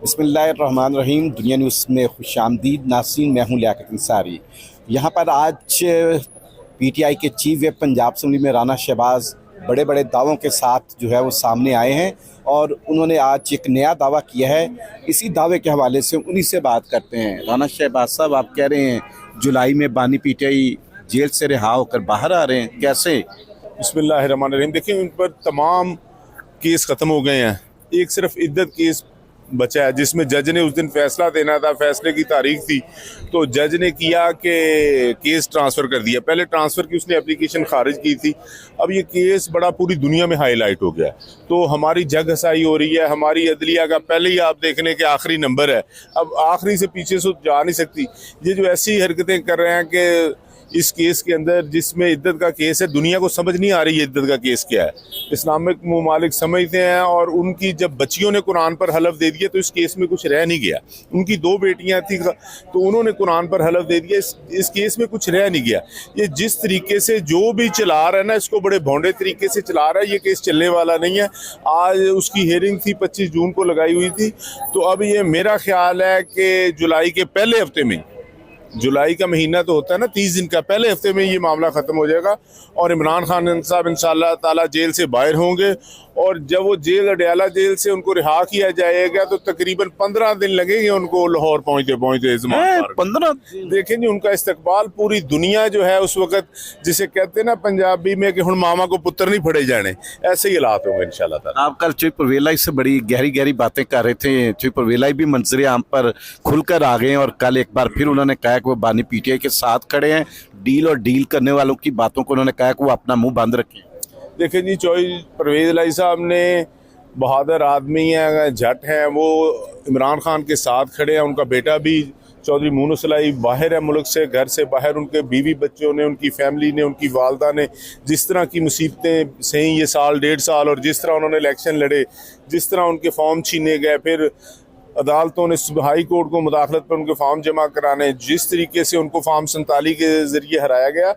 बिस्मिल्लाहिर्रहमानिर्रहीम। दुनिया न्यूज़ में खुशामदीद नाज़रीन, मैं हूँ लियाकत अंसारी। यहाँ पर आज पीटीआई के चीफ व्हिप पंजाब असम्बली में राना शहबाज बड़े बड़े दावों के साथ जो है वो सामने आए हैं और उन्होंने आज एक नया दावा किया है। इसी दावे के हवाले से उन्हीं से बात करते हैं। राना शहबाज साहब, आप कह रहे हैं जुलाई में बानी पीटीआई जेल से रिहा होकर बाहर आ रहे हैं, कैसे? बिस्मिल्लाहिर्रहमानिर्रहीम। देखिए, उन पर तमाम केस ख़त्म हो गए हैं। एक सिर्फ इद्दत केस बचा है जिसमें जज ने उस दिन फैसला देना था, फैसले की तारीख थी, तो जज ने किया कि केस ट्रांसफ़र कर दिया। पहले ट्रांसफ़र की उसने एप्लीकेशन खारिज की थी। अब ये केस बड़ा पूरी दुनिया में हाईलाइट हो गया, तो हमारी जग हसाई हो रही है। हमारी अदलिया का पहले ही आप देखने के आखिरी नंबर है, अब आखिरी से पीछे से जा नहीं सकती। ये जो ऐसी हरकतें कर रहे हैं कि इस केस के अंदर जिसमें इद्दत का केस है, दुनिया को समझ नहीं आ रही है इद्दत का केस क्या है। इस्लामिक ममालिक समझते हैं और उनकी जब बच्चियों ने कुरान पर हलफ दे दिया तो इस केस में कुछ रह नहीं गया। उनकी 2 बेटियां थी तो उन्होंने कुरान पर हलफ दे दिया, इस केस में कुछ रह नहीं गया। ये जिस तरीके से जो भी चला रहा है ना, इसको बड़े भोंडे तरीके से चला रहा है। ये केस चलने वाला नहीं है। आज उसकी हेयरिंग थी, 25 जून को लगाई हुई थी। तो अब ये मेरा ख्याल है कि जुलाई के पहले हफ्ते में, जुलाई का महीना तो होता है ना 30 दिन का, पहले हफ्ते में ये मामला ख़त्म हो जाएगा और इमरान खान साहब इंशाअल्लाह ताला जेल से बाहर होंगे। और जब वो अडयाला जेल से उनको रिहा किया जाएगा तो तकरीबन 15 दिन लगेंगे उनको लाहौर पहुँचते 15 देखें जी, उनका इस्तकबाल पूरी दुनिया जो है उस वक्त, जिसे कहते हैं ना पंजाबी में कि हुण मामा को पुत्र नहीं फड़े जाने, ऐसे ही हालात होंगे इंशाअल्लाह ताला। आप कल चोई परवेला से बड़ी गहरी गहरी बातें कर रहे थे। चोई परवेला भी मंजर आम पर खुलकर आ गए हैं और कल एक बार फिर उन्होंने कहा कि वो बानी पीटीआई के साथ खड़े हैं। डील करने वालों की बातों को उन्होंने कहा कि वो अपना मुंह बंद रखें। देखें जी, चौधरी परवेज़ लाई साहब ने बहादुर आदमी हैं, झट हैं, वो इमरान खान के साथ खड़े हैं। उनका बेटा भी चौधरी मूनुस लाई बाहर है, मुल्क से, घर से बाहर। उनके बीवी बच्चों ने, उनकी फैमिली ने, उनकी वालदा ने जिस तरह की मुसीबतें सही ये साल 1.5 साल, और जिस तरह उन्होंने इलेक्शन लड़े, जिस तरह उनके फॉर्म छीने गए, फिर अदालतों ने हाई कोर्ट को मुदाखलत पर उनके फॉर्म जमा कराने, जिस तरीके से उनको फॉर्म 47 के ज़रिए हराया गया।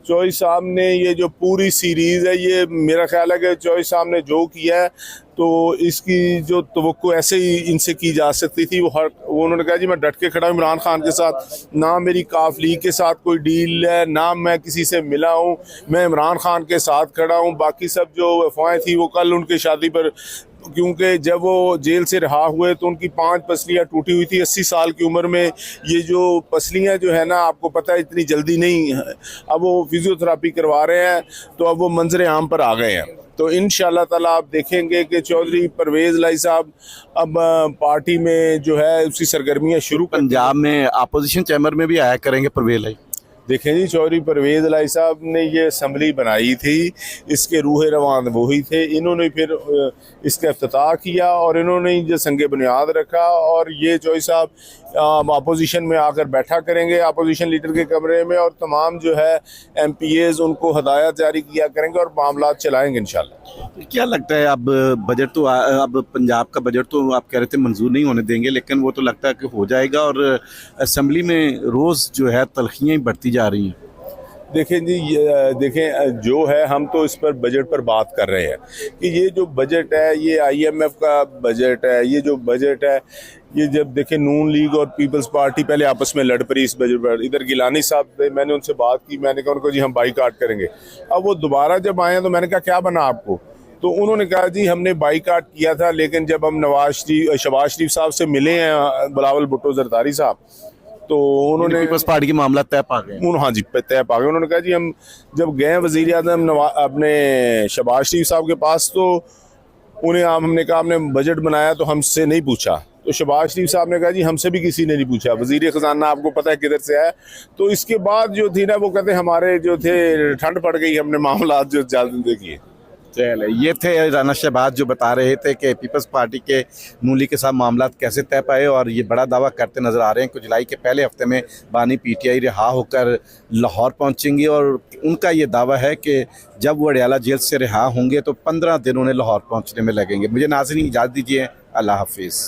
चौधरी साहब ने ये जो पूरी सीरीज़ है, ये मेरा ख्याल है कि चौधरी साहब ने जो किया है तो इसकी जो तवक्को ऐसे ही इनसे की जा सकती थी। वो उन्होंने कहा जी मैं डट के खड़ा हूँ इमरान खान के साथ, ना मेरी काफ लीग के साथ कोई डील है, ना मैं किसी से मिला हूँ, मैं इमरान खान के साथ खड़ा हूँ। बाकी सब जो अफवाहें थी वो कल उनके शादी पर, क्योंकि जब वो जेल से रिहा हुए तो उनकी 5 पसलियाँ टूटी हुई थी 80 साल की उम्र में। ये जो पसलियाँ जो है ना, आपको पता है इतनी जल्दी नहीं, अब वो फिजियोथेरापी करवा रहे हैं, तो अब वो मंजर आम पर आ गए हैं। तो इंशाअल्लाह ताला आप देखेंगे कि चौधरी परवेज़ लाई साहब अब पार्टी में जो है उसकी सरगर्मियाँ शुरू। पंजाब में अपोजिशन चैम्बर में भी आया करेंगे परवेज़ लाई। देखें जी, चौधरी परवेज़ लाई साहब ने ये असम्बली बनाई थी, इसके रूह रवान वही थे। इन्होंने फिर इसका इफ्तिताह किया और इन्होंने जो संगे बुनियाद रखा। और ये चौधरी साहब अपोजिशन में आकर बैठा करेंगे, अपोजिशन लीडर के कमरे में, और तमाम जो है MPAs उनको हदायत जारी किया करेंगे और मामला चलाएँगे इंशाल्लाह। क्या लगता है, अब बजट तो अब पंजाब का बजट तो आप कह रहे थे मंजूर नहीं होने देंगे, लेकिन वो तो लगता है कि हो जाएगा और असम्बली में रोज़ जो है तलखियाँ बढ़ती जा रही हैं। देखें जी, देखें जो है, हम तो इस पर बजट पर बात कर रहे हैं कि ये जो बजट है ये IMF का बजट है। ये जो बजट है ये, जब देखें नून लीग और पीपल्स पार्टी पहले आपस में लड़ पड़ी इस बजट पर। इधर गिलानी साहब थे, मैंने उनसे बात की, मैंने कहा उनको जी हम बाईकाट करेंगे। अब वो दोबारा जब आए तो मैंने कहा क्या बना आपको, तो उन्होंने कहा जी हमने बाईकाट किया था, लेकिन जब हम शहबाज शरीफ साहब से मिले हैं, बिलावल भुट्टो जरदारी साहब, तो उन्होंने पीपल्स पार्टी के मामला तय पा गए। हाँ जी, तय पा गए। उन्होंने कहा जी हम जब गए वज़ीर आज़म अपने शहबाज शरीफ साहब के पास, तो उन्हें हमने कहा आपने बजट बनाया तो हमसे नहीं पूछा। तो शहबाज शरीफ साहब ने कहा जी हमसे भी किसी ने नहीं पूछा, वज़ीर ख़जाना आपको पता है किधर से है। तो इसके बाद जो थी ना, वो कहते हमारे जो थे ठंड पड़ गई, हमने मामला जो जल्दी किए। चले, ये थे राना शहबाज जो बता रहे थे कि पीपल्स पार्टी के नून लीग के साथ मामला कैसे तय पाए, और ये बड़ा दावा करते नजर आ रहे हैं कि जुलाई के पहले हफ्ते में बानी पीटीआई रिहा होकर लाहौर पहुंचेंगी। और उनका ये दावा है कि जब वो अडयाला जेल से रिहा होंगे तो 15 दिन उन्हें लाहौर पहुंचने में लगेंगे। मुझे नाज़रीन इजाज़त दीजिए, अल्लाह हाफिज़।